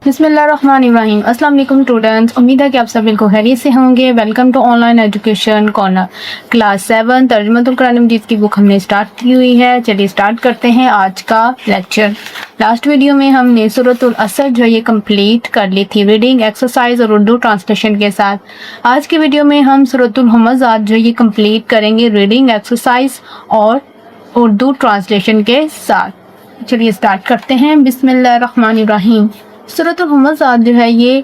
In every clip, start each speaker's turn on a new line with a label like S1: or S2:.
S1: बिस्मिल्लाहिर्रहमानिर्रहीम। अस्सलाम वालेकुम स्टूडेंट्स, उम्मीद है कि आप सब बिल्कुल खैरियत से होंगे। Welcome to online education corner class 7 Tarjumatul Quran Majeed की बुक हमने स्टार्ट की हुई है। चलिए स्टार्ट करते हैं आज का लेक्चर। लास्ट वीडियो में हमने सूरतुल असर जो ये कंप्लीट कर ली थी रीडिंग एक्सरसाइज और उर्दू ट्रांसलेशन के साथ। आज की वीडियो में हम सूरतुल हुमज़ात जो ये कंप्लीट करेंगे रीडिंग एक्सरसाइज और उर्दू ट्रांसलेशन के साथ। चलिए स्टार्ट करते हैं। बिस्मिल्लाहिर्रहमानिर्रहीम। सूरतुल हुमज़ात जो है ये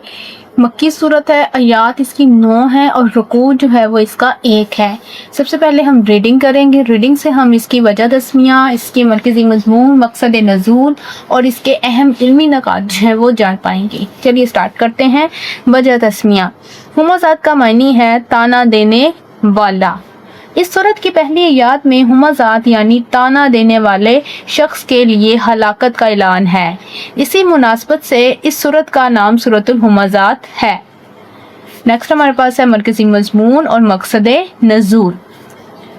S1: मक्की सूरत है, आयात इसकी 9 है और रुकू जो है वो इसका 1 है। सबसे पहले हम रीडिंग करेंगे। रीडिंग से हम इसकी वजह तस्मिया, इसके मरकज़ी मज़मून, मकसद नज़ूल और इसके अहम इल्मी नकात जो है वो जान पाएंगे। चलिए स्टार्ट करते हैं। वजह तस्मिया। हुमज़ात का मानी है ताना देने वाला। इस सूरत की पहली आयत में हुमज़ात यानी ताना देने वाले शख्स के लिए हलाकत का ऐलान है। इसी मुनासबत से इस सूरत का नाम सूरतुल हुमज़ात है। नेक्स्ट हमारे पास है मरकज़ी मज़मून और मकसद नज़ूल।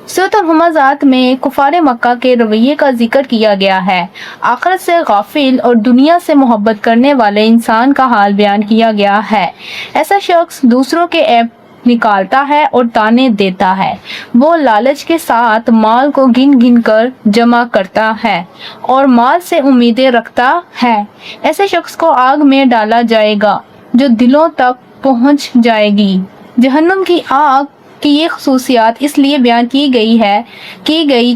S1: सूरतुल हुमज़ात में कुफार मक्का के रवैये का जिक्र किया गया है। आखिरत से गाफिल और दुनिया से मोहब्बत करने वाले इंसान का हाल बयान किया गया है। ऐसा शख्स दूसरों के ऐब निकालता है और ताने देता है। वो लालच के साथ माल को गिन गिन कर जमा करता है और माल से उम्मीदें रखता है। ऐसे शख्स को आग में डाला जाएगा जो दिलों तक पहुंच जाएगी। जहन्नुम की आग की ये खसूसियात इसलिए बयान की गई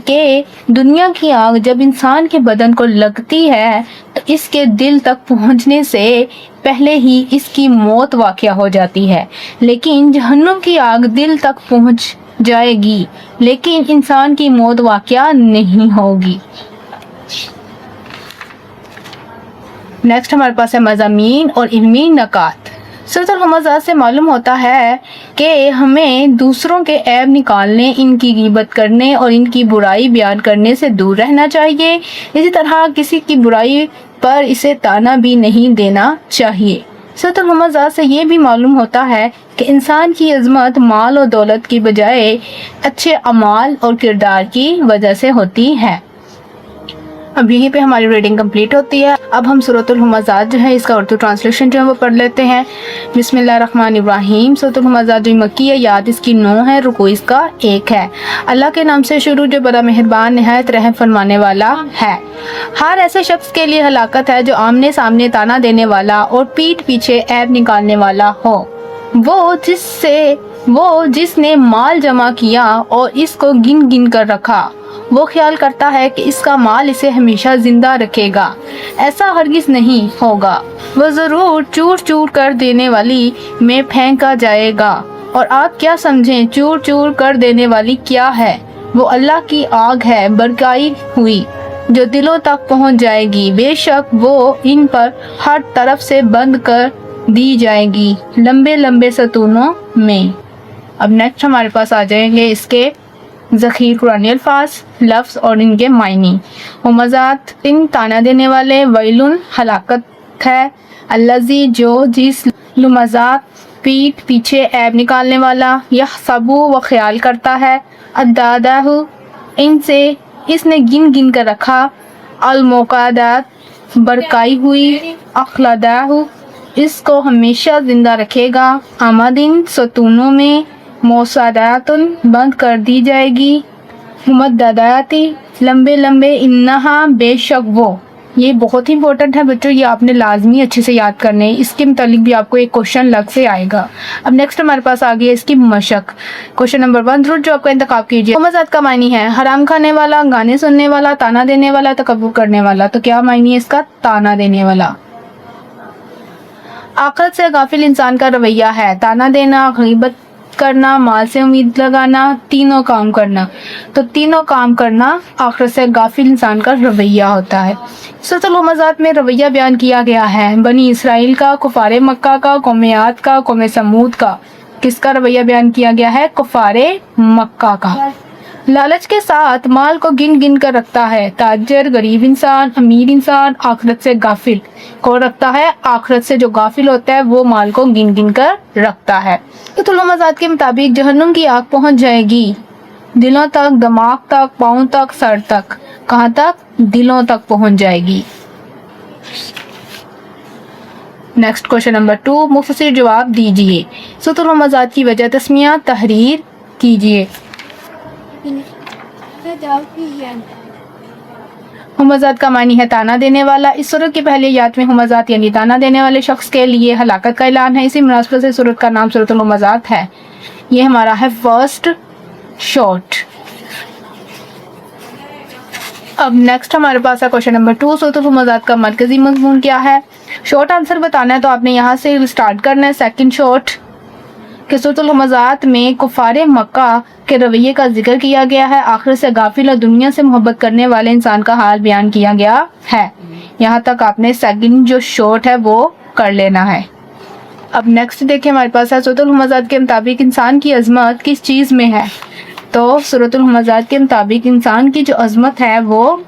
S1: कि दुनिया की आग जब इंसान के बदन को लगती है तो इसके दिल तक पहुंचने से पहले ही इसकी मौत वाक़या हो जाती है। लेकिन जहन्नुम की आग दिल तक पहुंच जाएगी लेकिन इंसान की मौत वाक़या नहीं होगी। नेक्स्ट हमारे पास है मज़ामीन और इल्मी नकात। सूरतुल हुमज़ात से मालूम होता है कि हमें दूसरों के ऐब निकालने, इनकी ग़ीबत करने और इनकी बुराई बयान करने से दूर रहना चाहिए। इसी तरह किसी की बुराई पर इसे ताना भी नहीं देना चाहिए। सूरतुल हुमज़ात से ये भी मालूम होता है कि इंसान की अज़मत माल और दौलत की बजाय अच्छे अमाल और किरदार की वजह से होती है। अब यहीं पे हमारी रीडिंग कंप्लीट होती है। अब हम सूरतुल हुमज़ात जो है इसका उर्दू ट्रांसलेशन जो है वो पढ़ लेते हैं। बिस्मिल्लाहिर्रहमानिर्रहीम। सूरतुल हुमज़ात जो मक्की है, आयत इसकी 9 है, रुकू इसका 1 है। अल्लाह के नाम से शुरू जो बड़ा मेहरबान निहायत रहम फरमाने वाला है। हर ऐसे शख्स के लिए हलाकत है जो आमने सामने ताना देने वाला और पीठ पीछे ऐब निकालने वाला हो। वो जिसने माल जमा किया और इसको गिन गिन कर रखा, वो ख्याल करता है कि इसका माल इसे हमेशा जिंदा रखेगा। ऐसा हरगिज़ नहीं होगा। वो ज़रूर चूर चूर कर देने वाली में फेंका जाएगा। और आप क्या समझें चूर चूर कर देने वाली क्या है? वो अल्लाह की आग है भड़काई हुई जो दिलों तक पहुंच जाएगी। बेशक वो इन पर हर तरफ से बंद कर दी जाएगी लंबे लंबे सतूनों में। अब नेक्स्ट हमारे पास आ जाएंगे इसके ज़ख़ीर कुरानी अल्फाज, लफ्ज़ और इनके मायनी। हुमज़ात इन ताना देने वाले, वैलुन हलाकत है, अल्लज़ी जो जिस, लुमज़ात पीठ पीछे ऐब निकालने वाला, यह सबू व ख्याल करता है, अद्दादाहु इनसे इसने गिन गिन कर रखा, अलमोकादात बरकाई हुई, अखलदाहु इसको हमेशा जिंदा रखेगा, आमदिन सतूनों में, मौसादातुन बंद कर दी जाएगी, मुमद्ददाती लंबे लंबे, इन्नहा बेशक वो। ये बहुत ही इंपॉर्टेंट है बच्चों, ये आपने लाजमी अच्छे से याद करने हैं। इसके मुतालिक भी आपको एक क्वेश्चन लग से आएगा। अब नेक्स्ट हमारे पास आ गया इसकी मशक। क्वेश्चन नंबर 1 ज़रूर जो आपका इंतखाब कीजिए। हुमज़ात का मानी है हराम खाने वाला, गाने सुनने वाला, ताना देने वाला, तकब्बुर करने वाला। तो क्या मानी है इसका? ताना देने वाला। आखिरत से गाफिल इंसान का रवैया है ताना देना, गीबत करना, माल से उम्मीद लगाना, तीनों काम करना। तो तीनों काम करना आखिरत से गाफिल इंसान का रवैया होता है। सूरतुल हुमज़ात में रवैया बयान किया गया है बनी इसराइल का, कुफारे मक्का का, कौम आद का, कौम समूद का। किसका रवैया बयान किया गया है? कुफारे मक्का का। लालच के साथ माल को गिन गिन कर रखता है। ताजर गरीब इंसान, अमीर इंसान आखिरत से गाफिल को रखता है। आखिरत से जो गाफिल होता है वो माल को गिन गिन कर रखता है। सूरतुल हुमज़ात के मुताबिक जहन्नुम की आग पहुंच जाएगी दिलों तक, दिमाग तक, पाँव तक, सर तक। कहाँ तक? दिलों तक पहुंच जाएगी। नेक्स्ट क्वेश्चन नंबर 2, मुख्तसर जवाब दीजिए। सूरतुल हुमज़ात की वजह तस्मिया तहरीर कीजिए। हुमज़ात का मानी है ताना देने वाला। इस सूरत की पहली आयत में हुमज़ात यानी ताना देने वाले शख्स के लिए हलाकत का ऐलान है। इसी मुनासिबत से सूरत का नाम सूरतुल हुमज़ात है। ये हमारा है फर्स्ट शॉर्ट। अब नेक्स्ट हमारे पास है क्वेश्चन नंबर 2, सूरतुल हुमज़ात का मरकजी मज़मून क्या है। शॉर्ट आंसर बताना है तो आपने यहाँ से स्टार्ट करना है। सेकंड शॉर्ट कि सूरतुल हुमज़ात में कुफ़ारे मक्का के रवैये का जिक्र किया गया है। आखिर से गाफिल और दुनिया से मोहब्बत करने वाले इंसान का हाल बयान किया गया है। यहाँ तक आपने सेकंड जो शॉर्ट है वो कर लेना है। अब नेक्स्ट देखिए हमारे पास है सूरतुल हुमज़ात के मुताबिक इंसान की अजमत किस चीज़ में है। तो सूरतुल हुमज़ात के मुताबिक इंसान की जो अजमत है वो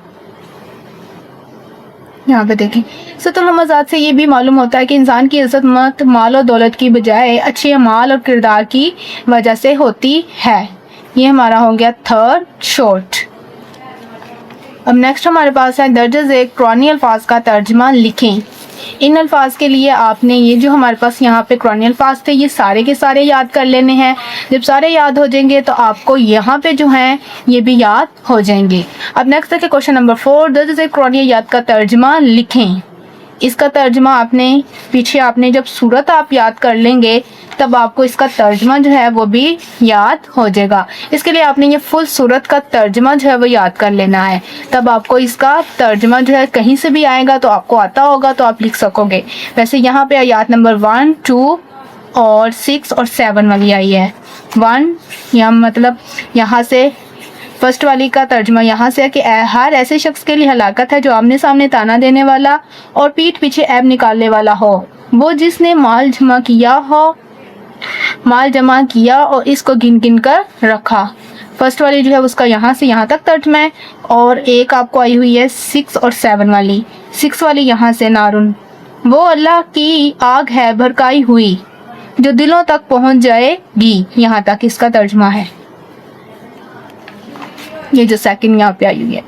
S1: यहाँ पे देखें। सूरतुल हुमज़ात से ये भी मालूम होता है कि इंसान की अज़मत माल और दौलत की बजाय अच्छे अमाल और किरदार की वजह से होती है। ये हमारा हो गया थर्ड शॉर्ट। अब नेक्स्ट हमारे पास है दर्ज झेल कुरानी अल्फाज का तर्जमा लिखें। इन अल्फाज के लिए आपने ये जो हमारे पास यहाँ पे कुरानी अल्फाज थे ये सारे के सारे याद कर लेने हैं। जब सारे याद हो जाएंगे तो आपको यहाँ पे जो हैं ये भी याद हो जाएंगे। अब नेक्स्ट है क्वेश्चन नंबर 4, दर्ज झेल कुरानी आयत का तर्जमा लिखें। इसका तर्जमा आपने पीछे आपने जब सूरत आप याद कर लेंगे तब आपको इसका तर्जमा जो है वो भी याद हो जाएगा। इसके लिए आपने ये फुल सूरत का तर्जमा जो है वो याद कर लेना है। तब आपको इसका तर्जमा जो है कहीं से भी आएगा तो आपको आता होगा तो आप लिख सकोगे। वैसे यहाँ पे आयत नंबर 1, 2 और 6 और 7 वाली आई है। 1 यहाँ मतलब यहाँ से फर्स्ट वाली का तर्जमा यहाँ से है कि हर ऐसे शख्स के लिए हलाकत है जो आमने सामने ताना देने वाला और पीठ पीछे ऐब निकालने वाला हो। वो जिसने माल जमा किया और इसको गिन गिन कर रखा। फर्स्ट वाली जो है उसका यहाँ से यहाँ तक तर्जमा है। और एक आपको आई हुई है 6 और 7 वाली। 6 वाली यहाँ से नारुन, वो अल्लाह की आग है भड़काई हुई जो दिलों तक पहुँच जाएगी। यहाँ तक इसका तर्जमा है। ये जो सेकंड यहाँ पे आई हुई है।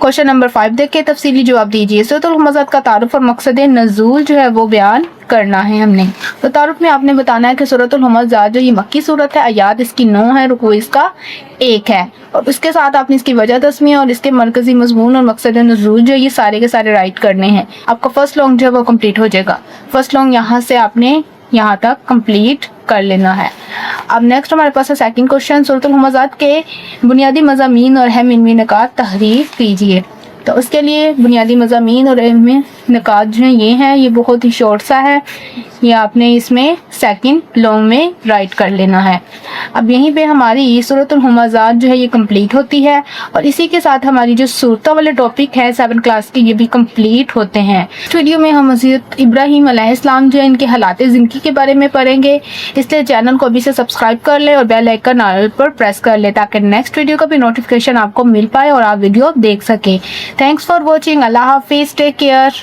S1: क्वेश्चन नंबर 5 देख के तफसीली जवाब दीजिए। सूरतुल हुमज़ात का तारुफ और मकसद नज़ूल जो है वो बयान करना है हमने। तो तारुफ में आपने बताना है कि सूरतुल हुमज़ात जो ये मक्की सूरत है, आयात इसकी 9 है, रुकू इसका 1 है। और उसके साथ आपने इसकी वजह तस्मीह और इसके मरकजी मजमून और मकसद नज़ूल जो ये सारे के सारे राइट करने हैं। आपका फर्स्ट लॉन्ग जो है वो कम्प्लीट हो जाएगा। फर्स्ट लॉन्ग यहाँ से आपने यहाँ तक कंप्लीट कर लेना है। अब नेक्स्ट हमारे पास है सेकंड क्वेश्चन, सूरतुल हुमज़ात के बुनियादी मज़ामीन और अहम इल्मी निकात तहरीर कीजिए। तो उसके लिए बुनियादी मज़ामीन और अहम निकात जो हैं ये हैं। ये बहुत ही शॉर्ट सा है, ये आपने इसमें सेकंड लॉन्ग में राइट कर लेना है। अब यहीं पे हमारी सूरतुल हुमज़ात जो है ये कंप्लीट होती है और इसी के साथ हमारी जो सूरत वाले टॉपिक है 7 क्लास के ये भी कंप्लीट होते हैं। इस वीडियो में हम हज़रत इब्राहीम अलैहिस्सलाम जो है इनके हालात ज़िंदगी के बारे में पढ़ेंगे। इसलिए चैनल को अभी से सब्सक्राइब कर ले और बेल आइकन ऑल पर प्रेस कर ले ताकि नेक्स्ट वीडियो का भी नोटिफिकेशन आपको मिल पाए और आप वीडियो देख सके। Thanks for watching. अल्लाह हाफिज़, टेक केयर।